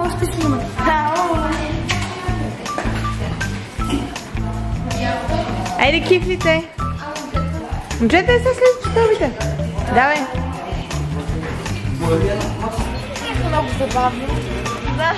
О, ще снимам. Айде, кифлите! Момчета, са след стълбите. Давай! Много забавно. Да.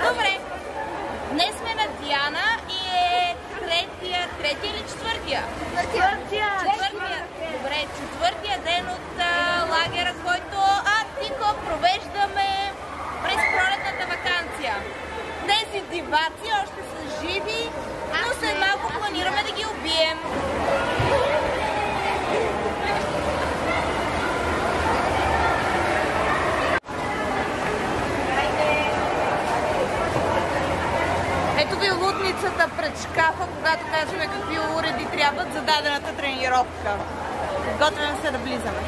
Добре, днес сме на Диана и е третия или четвъртия? Четвъртия. Добре, четвъртия ден от лагера, който тихо провеждаме през пролетната ваканция. Тези диваци още са живи, но след малко планираме да ги убием. Ето ви лудницата пред шкафа, когато кажем какви уреди трябват за дадената тренировка. Готвим се да влизаме.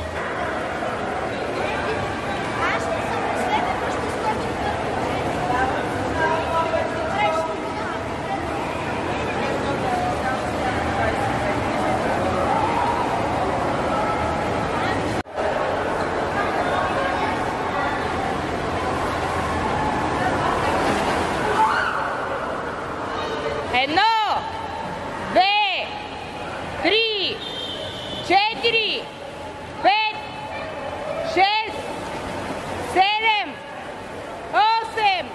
Едно, две, три, четири, пет, шест, седем, осем.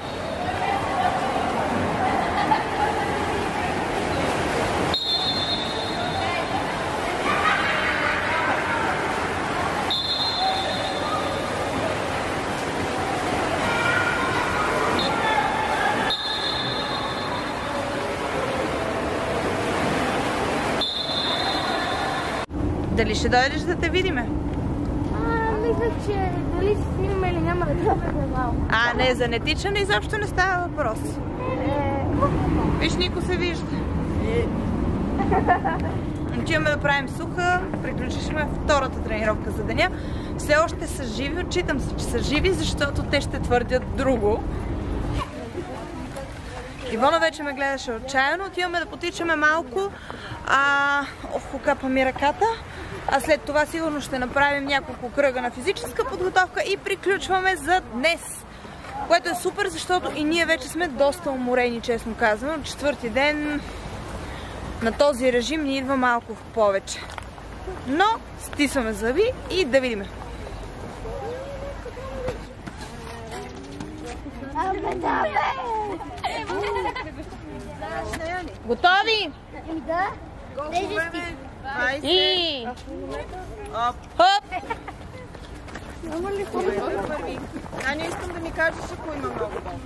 Дали ще дойдеш да те видиме? Мисля, че дали ще снимаме или няма да чупим малко. Не, за нетичане изобщо не става въпрос. Виж, Нико се вижда. Отиваме да правим суха, приключихме втората тренировка за деня. Все още са живи, отчитам се, че са живи, защото те ще твърдят друго. Ивона вече ме гледаше отчаяно. Отиваме да потичаме малко. Окапа ми ръката. А след това сигурно ще направим няколко кръга на физическа подготовка и приключваме за днес. Което е супер, защото и ние вече сме доста уморени, честно казано. Четвърти ден на този режим ни идва малко в повече. Но стисваме зъби и да видим. Готови? Да. И... Хоп! Аня, искам да ми кажеш, ако има много болка.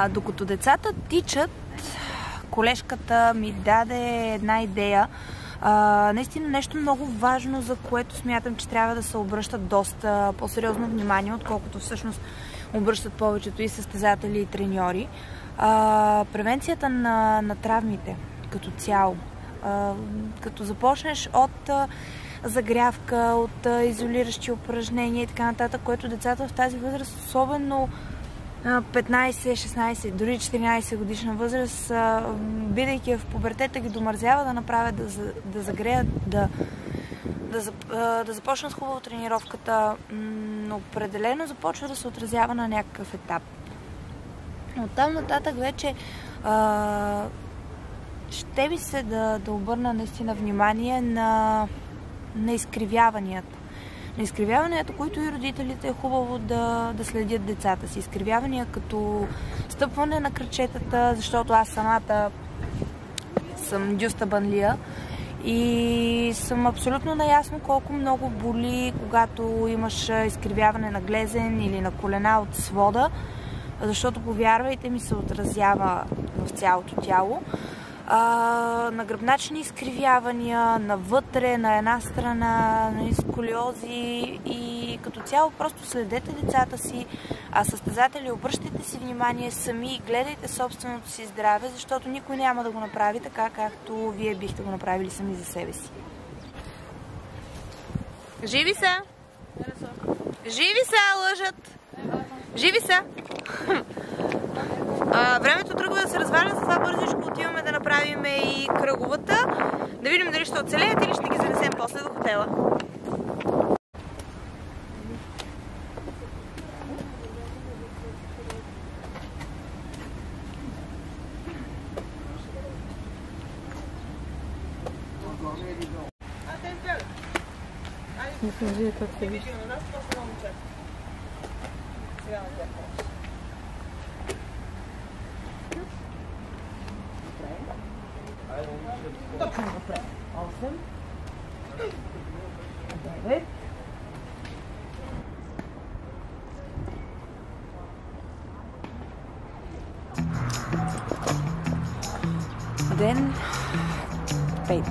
Докато децата тичат, колежката ми даде една идея. Наистина нещо много важно, за което смятам, че трябва да се обръщат доста по-сериозно внимание, отколкото всъщност обръщат повечето и състезатели и треньори. Превенцията на травмите като цяло. Като започнеш от загрявка, от изолиращи упражнения и така нататък, което децата в тази възраст особено 15, 16, дори 14 годишна възраст, бидейки в пубертета, ги домързява да направят, да загреят, да започнат хубаво тренировката, но определено започва да се отразява на някакъв етап. Оттам нататък вече ще ми се да обърна наистина внимание на изкривяванията. На изкривяванията, които и родителите е хубаво да следят децата си. Изкривявания като стъпване на крачетата, защото аз самата съм дюста банлия и съм абсолютно наясно колко много боли, когато имаш изкривяване на глезен или на колена от свода, защото, повярвайте ми, се отразява в цялото тяло. На гръбначни изкривявания, навътре, на една страна, на сколиози и като цяло просто следете децата си, състезатели, обръщайте си внимание сами и гледайте собственото си здраве, защото никой няма да го направи така, както вие бихте го направили сами за себе си. Живи са! Живи са, лъжат! Живи са! Времето тръгва да се разваля, затова бързичко отиваме да направим и кръговата. Да видим дали ще оцелеят или ще ги занесем после до хотела. Напред. 8, 9, ден 5.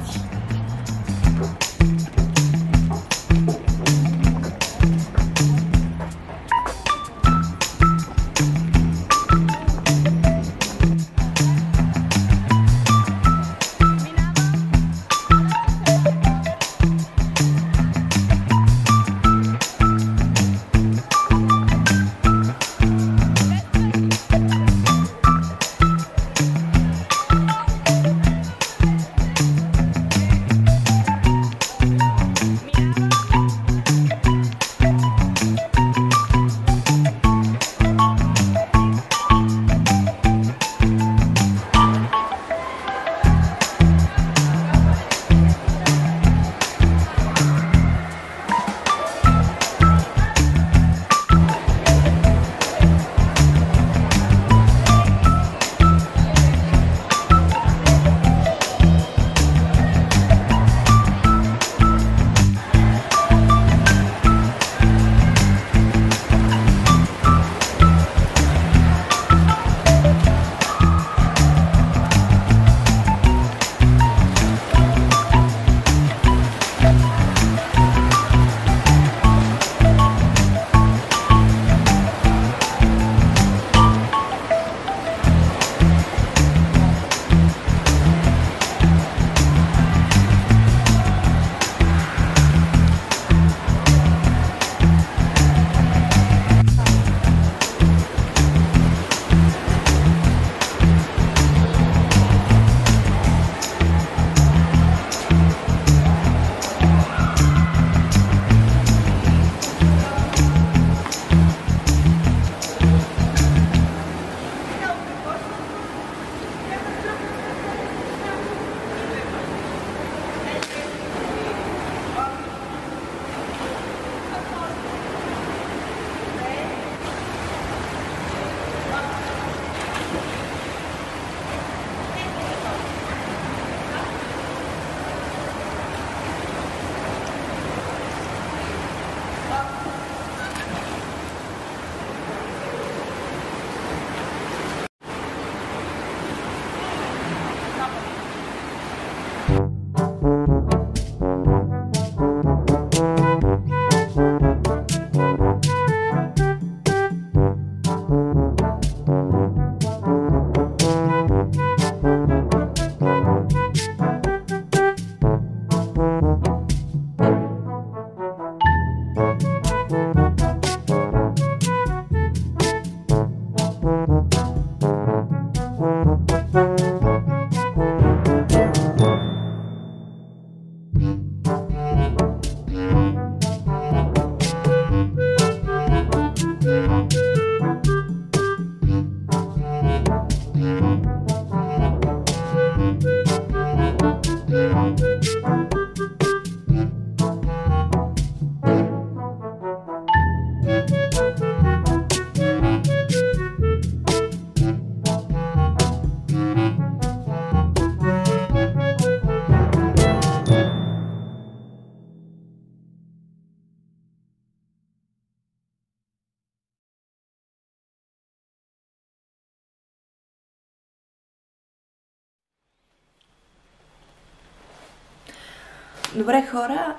Добре, хора,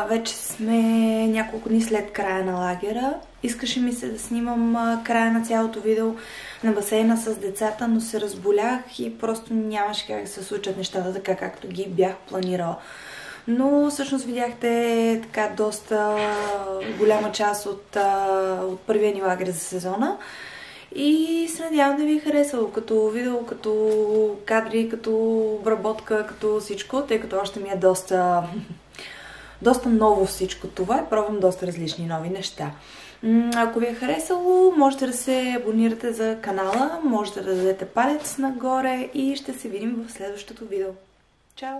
вече сме няколко дни след края на лагера. Искаше ми се да снимам края на цялото видео на басейна с децата, но се разболях и просто нямаше как да се случат нещата така, както ги бях планирала. Но всъщност видяхте така доста голяма част от първия ни лагер за сезона. И се надявам да ви е харесало като видео, като кадри, като обработка, като всичко, тъй като още ми е доста ново всичко това и пробвам доста различни нови неща. Ако ви е харесало, можете да се абонирате за канала, можете да дадете палец нагоре и ще се видим в следващото видео. Чао!